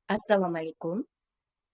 Assalomu alaykum.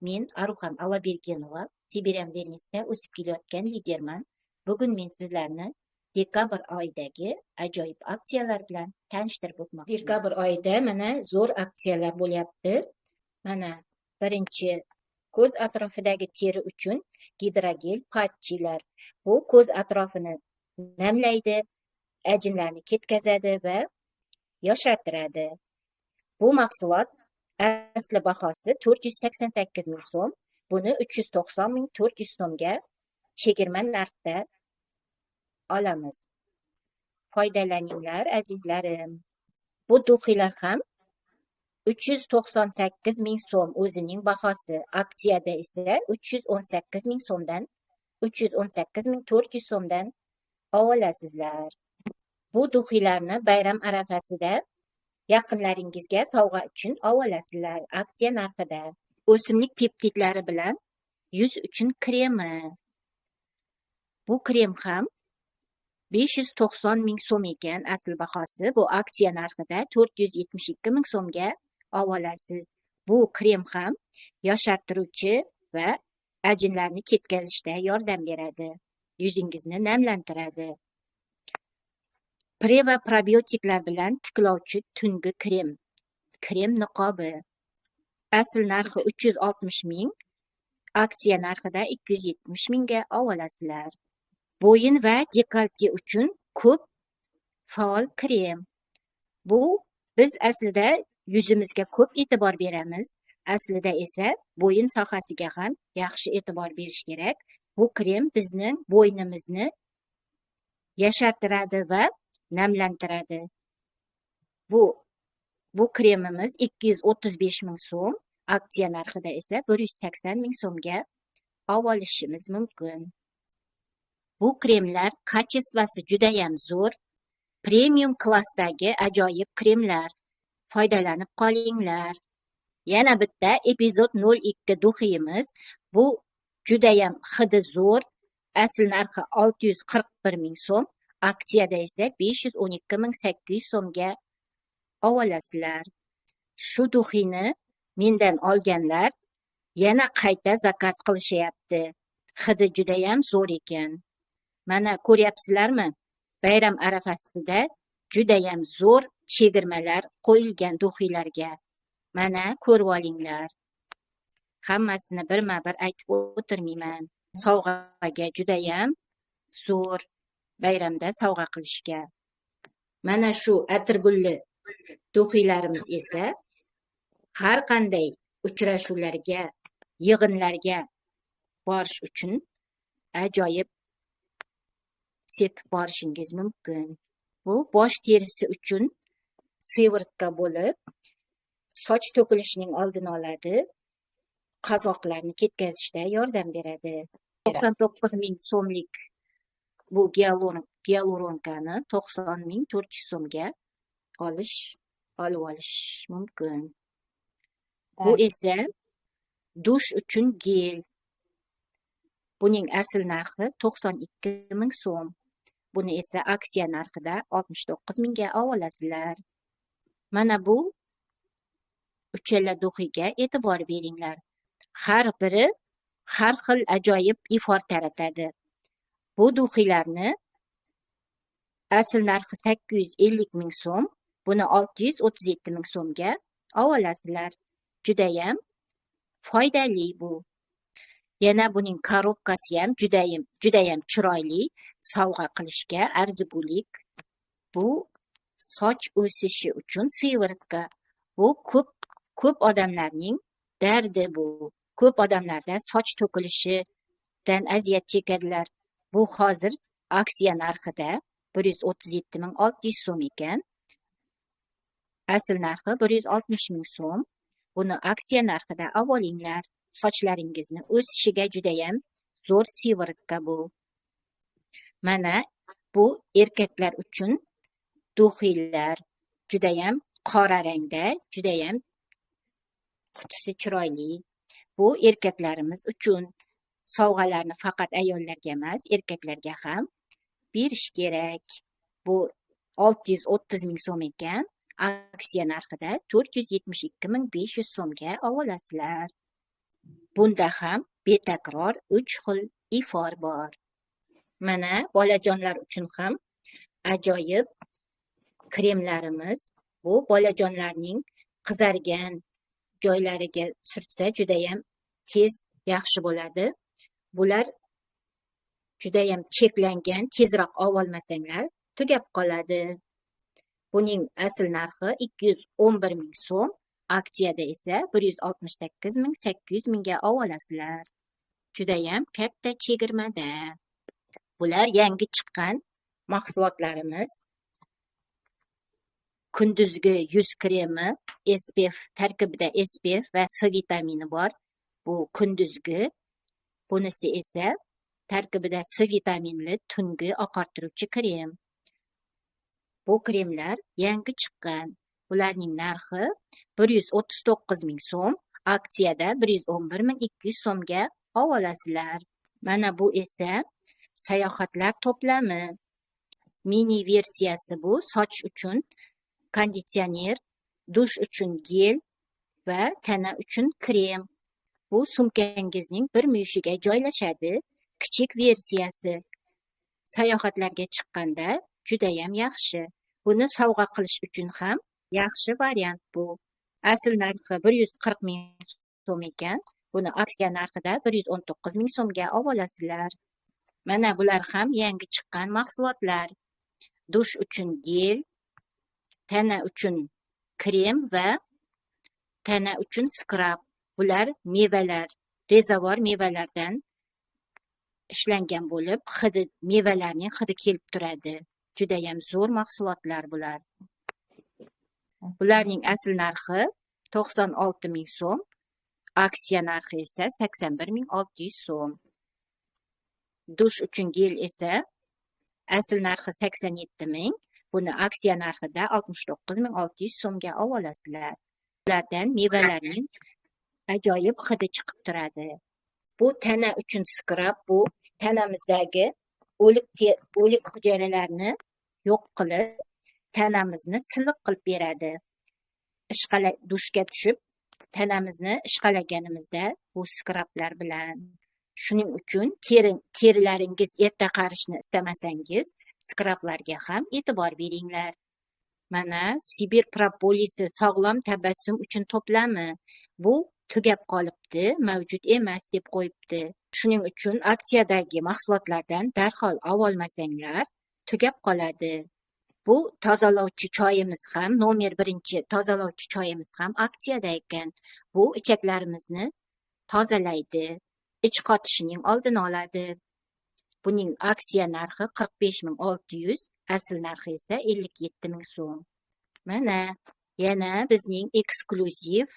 Men Aruxan Allabergenova, Sibiryan Vernisda o'sib kelayotgan liderman. Bugun men sizlarni dekabr oyidagi ajoyib aksiyalar bilan tanishtirib o'tmoqchiman. Dekabr oyida mana zo'r aksiyalar bo'lyapti. Mana birinchi ko'z atrofidagi teri uchun gidrogel patchilar. Bu ko'z atrofini namlaydi, ajinlarni ketkazadi va yoshartiradi. Bu mahsulot asli bahosi 488 ming so'm. Buni 390 ming 400 so'mga chegirma narxda olamiz. Foydalaninglar azizlarim. Bu do'qiylar ham 398 ming so'm o'zining bahosi. Aksiyada esa 318 ming so'mdan 318 ming 400 so'mdan olasizlar. Bu do'qiylarni bayram arafasida yaqinlaringizga sovg'a uchun olasizlar. Aksiya narxida. O'simlik peptidlari bilan yuz uchun kremi. Bu krem ham 590 ming so'm ekan asl bahosi. Bu aksiya narxida 472 ming so'mga olasiz. Bu krem ham yoshartiruvchi va ajinlarni ketkazishda yordam beradi. Yuzingizni namlantiradi. Pre va probiotiklar bilan tiklovchi tungi krem. Krem niqobi. Asl narxi 360 ming, aksiya narxida 270 mingga olasizlar. Bo'yin va dekolti uchun ko'p faol krem. Bu biz aslida yuzimizga ko'p e'tibor beramiz. Aslida esa bo'yin sohasiga ham yaxshi e'tibor berish kerak. Bu krem bizning bo'ynimizni yashartiradi va namlantiradi. Bu kremimiz 235 ming so'm, aksiya narxida esa 180 ming so'mga olishimiz mumkin. Bu kremlar kachestvasi juda ham zo'r, premium klassdagi ajoyib kremlar. Foydalanib qolinglar. Yana bitta epizod 02 do'qiyimiz. Bu juda ham hidi zo'r. Asl narxi 641 ming so'm, aksiyada esa 512 ming 800 so'mga olasizlar. Shu do'qiyni mendan olganlar yana qayta zakaz qilishyapti. Hidi juda ham zo'r ekan. Mana ko'ryapsizlarmi? Bayram arafasida juda ham zo'r chegirmalar qo'yilgan do'qiylarga. Mana ko'rib olinglar. Hammasini birma-bir aytib o'tirmayman. Sovg'aga juda ham zo'r bayramda sovg'a qilishga. Mana shu atirgulli do'qiylarimiz esa har qanday uchrashuvlarga, yig'inlarga borish uchun ajoyib sepib borishingiz mumkin. Bu bosh terisi uchun sivırtka bo'lib, soch to'kilishining oldini oladi, qazoqlarni ketkazishda yordam beradi. 99 ming so'mlik bu gialuronkani 90 ming 400 so'mga olib olish mumkin. Bu esa dush uchun gel. Buning asl narxi 92 ming so'm. Buni esa aksiya narxida 69 mingga olasizlar. Mana bu uchala do'qiyga e'tibor beringlar. Har biri har xil ajoyib ifor taratadi. Bu do'qiylarni asl narxi 850 ming so'm, buni 637 ming so'mga olasizlar. Juda ham foydali bu. Yana buning korobkasi ham juda ham chiroyli, sovg'a qilishga arzigulik. Bu soch o'sishi uchun sivırtka. Bu ko'p odamlarning dardi bu. Ko'p odamlarda soch to'kilishidan aziyat chekadilar. Bu hozir aksiya narxida 137 ming 600 so'm ekan. Asl narxi 160 ming so'm. Buni aksiya narxida olinglar. Sochlaringizni o'sishiga juda ham zo'r sivırtka bu. Mana bu erkaklar uchun do'qiylar. Juda ham qora rangda, juda ham qutisi chiroyli. Bu erkaklarimiz uchun. Sovg'alarni faqat ayollarga emas, erkaklarga ham berish kerak. Bu 630 ming so'm ekan. aksiya narxida 472.500 so'mga olasizlar. Bunda ham betakror 3 xil ifor bor. Mana bolajonlar uchun ham ajoyib kremlarimiz. Bu bolajonlarning qizargan joylariga surtsa judayam tez yaxshi bo'ladi. Bular judayam cheklangan, tezroq olmasanglar tugab qoladi. Buning asl narxi 211.000 so'm, aksiyada esa 168.800 mingga olasizlar. Judayam katta chegirmada. Bular yangi chiqqan mahsulotlarimiz. Kunduzgi yuz kremi, SPF tarkibida SPF va C vitamini bor. Bu kunduzgi, bunisi esa tarkibida C vitaminli tungi oqartiruvchi krem. Bu kremlar yangi chiqqan. Bularning narxi 139.000 so'm, aksiyada 111.200 so'mga olasizlar. Mana bu esa sayohatlar to'plami. Mini versiyasi bu soch uchun konditsioner, dush uchun gel va tana uchun krem. Bu sumkangizning bir muyushiga joylashadi. Kichik versiyasi. Sayohatlarga chiqqanda judayam yaxshi. Buni sovg'a qilish uchun ham yaxshi variant bu. Asl narxi 140.000 so'm ekan. Buni aksiya narxida 119.000 so'mga olasizlar. Mana bular ham yangi chiqqan mahsulotlar. Dush uchun gel, tana uchun krem va tana uchun skrab. Bular mevalar, rezavor mevalardan ishlangan bo'lib, hidi mevalarning hidi kelib turadi. Judayam zo'r mahsulotlar bular. Bularning asl narxi 96.000 so'm, aksiya narxi esa 81.600 so'm. Dush uchun gel esa asl narxi 87.000, buni aksiya narxida 69.600 so'mga olasizlar. Ulardan mevalarning ajoyib hidi chiqib turadi. Bu tana uchun skrab, bu tanamizdagi o'lik hujayralarni yo'q qilib, tanamizni silliq qilib beradi. Dushga tushib, tanamizni ishqalaganimizda bu skrablar bilan. Shuning uchun terilaringiz erta qarishni istamasangiz, skrablarga ham e'tibor beringlar. Mana Sibir propolisi sog'lom tabassum uchun to'plami. Bu tugab qolibdi, mavjud emas deb qo'yibdi. Shuning uchun aksiyadagi mahsulotlardan darhol olmasanglar, tugab qoladi. Bu tozalovchi choyimiz ham, nomer 1 tozalovchi choyimiz ham aksiyada ekan. Bu ichaklarimizni tozalaydi, ich qotishining oldini oladi. Buning aksiya narxi 45.600, asl narxi esa 57.000 so'm. Mana yana bizning eksklyuziv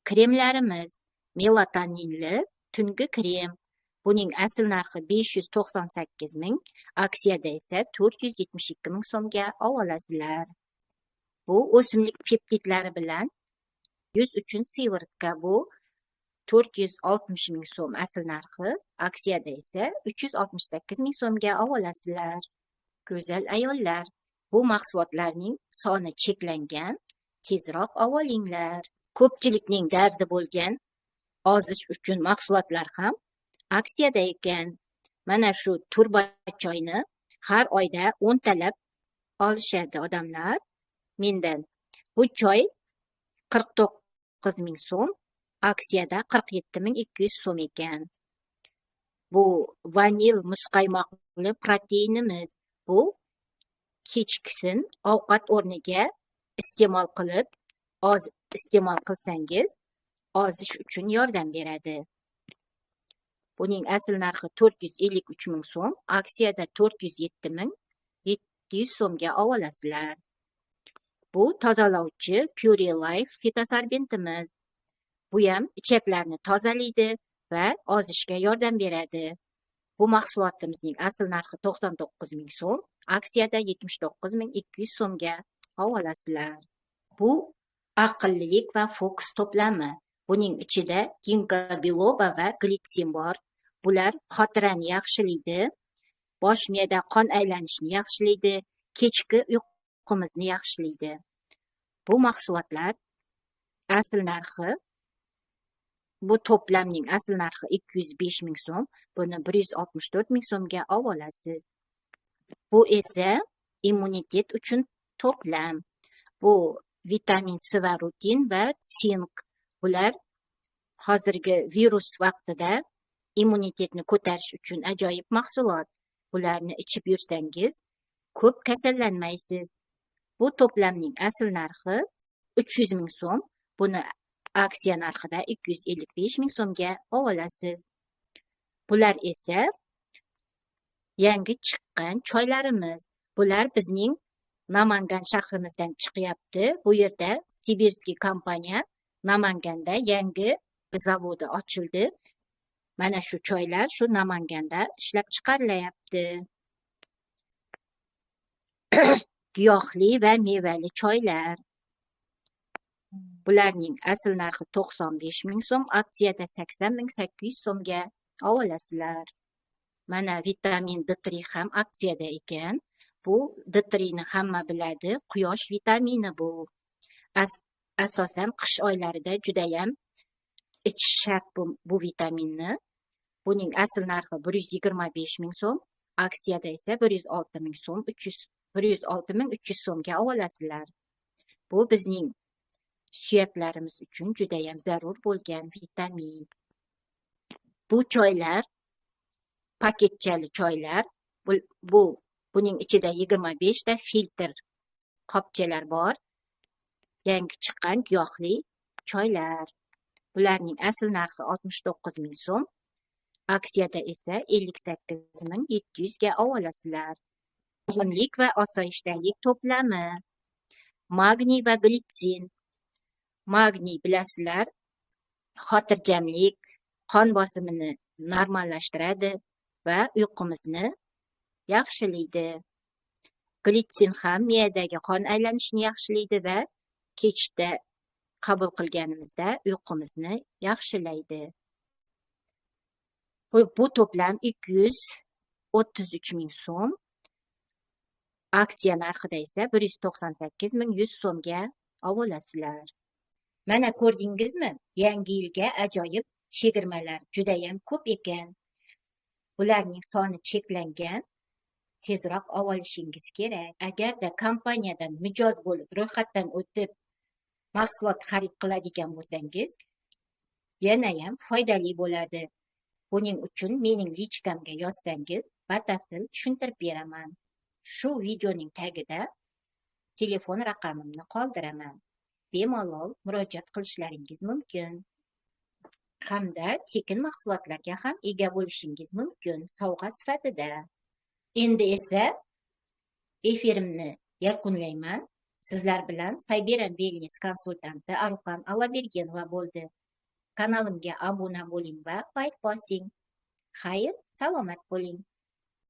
kremlarimiz. Melatoninli tungi krem. Buning asl narxi 598.000, aksiyada esa 472.000 so'mga olasizlar. Bu o'simlik peptidlari bilan yuz uchun siyvirtka. Bu 460.000 so'm asl narxi, aksiyada esa 368.000 so'mga olasizlar. Go'zal ayollar, bu mahsulotlarning soni cheklangan, tezroq olinglar. Ko'pchilikning dardi bo'lgan ozish uchun mahsulotlar ham aksiyada ekan. Mana shu turba choyni har oyda 10 talab olishadi odamlar mendan. Bu choy 49.000 so'm, aksiyada 47.200 so'm ekan. Bu vanil muzqaymoqli proteinimiz. Bu kechkisin ovqat o'rniga iste'mol qilib, oz iste'mol qilsangiz, ozish uchun yordam beradi. Buning asl narxi 453.000 so'm, aksiyada 407.700 so'mga olasizlar. Bu tozalovchi Pure Life fitosorbentimiz. Bu ham ichaklarni tozalaydi va ozishga yordam beradi. Bu mahsulotimizning asl narxi 99.000 so'm, aksiyada 79.200 so'mga olasizlar. Bu aqllilik va fokus to'plami. Buning ichida ginkgo biloba va glitsin bor. Bular xotirani yaxshilaydi, bosh miyada qon aylanishini yaxshilaydi, kechki uyqumizni yaxshilaydi. Bu mahsulotlar asl narxi, bu to'plamning asl narxi 205 ming so'm, buni 164 ming so'mga olasiz. Bu esa immunitet uchun to'plam. Bu vitamin C va rutin va sink. Bular hozirgi virus vaqtida immunitetni ko'tarish uchun ajoyib mahsulot. Bularni ichib yursangiz, ko'p kasallanmaysiz. Bu to'plamning asl narxi 300 ming so'm. Buni aksiya narxida 255 ming so'mga olasiz. Bular esa yangi chiqqan choylarimiz. Bular bizning Namangan shahrimizdan chiqyapti. Bu yerda Sibirskiy kompaniya Namanganda yangi zavodi ochildi. Mana shu choylar shu Namanganda ishlab chiqarilyapti. Giyohli va mevali choylar. Bularning asl narxi 95 ming so'm, aksiyada 80 ming 800 so'mga olasizlar. Mana vitamin D3 ham aksiyada ekan. Bu D3 ni hamma biladi, quyosh vitamini bu. Asosan qish oylarida juda ham ichish shart bu vitaminni. Buning asl narxi 125 ming so'm, aksiyada esa 106 ming so'm, 106 ming 300 so'mga olasizlar. Bu bizning suyaklarimiz uchun juda ham zarur bo'lgan vitamin. Bu choylar paketchali choylar. Buning ichida 25 ta filtr qopchalar bor. Yangi chiqqan giyohli choylar. Bularning asl narxi 69 ming so'm, aksiyada esa 58 ming 700 ga olasizlar. Uzunlik va osoyishtalik to'plami. Magniy va glitsin. Magniy bilasizlar, xotirjamlik, qon bosimini normallashtiradi va uyqumizni yaxshilaydi. Glitsin ham miyadagi qon aylanishini yaxshilaydi va kechda qabul qilganimizda uyqumizni yaxshilaydi. Bu to'plam 233 ming so'm, aksiya narxida esa 198 ming 100 so'mga olasizlar. Mana ko'rdingizmi? Yangi yilga ajoyib chegirmalar juda ham ko'p ekan. Bularning soni cheklangan. Tezroq olishingiz kerak. Agarda kompaniyadan mijoz bo'lib, ro'yxatdan o'tib mahsulot xarid qiladigan bo'lsangiz, yana ham foydali bo'ladi. Buning uchun mening lichkamga yozsangiz, batafsil tushuntirib beraman. Shu videoning tagida telefon raqamimni qoldiraman. Bemalol murojaat qilishlaringiz mumkin. Hamda tekin mahsulotlarga ham ega bo'lishingiz mumkin sovg'a sifatida. Endi esa efirimni yakunlayman. Sizlar bilan Siberian Wellness konsultanti Arufan Allabergenova bo'ldi. Kanalimga obuna bo'ling va like bosing. Xayr, salomat bo'ling.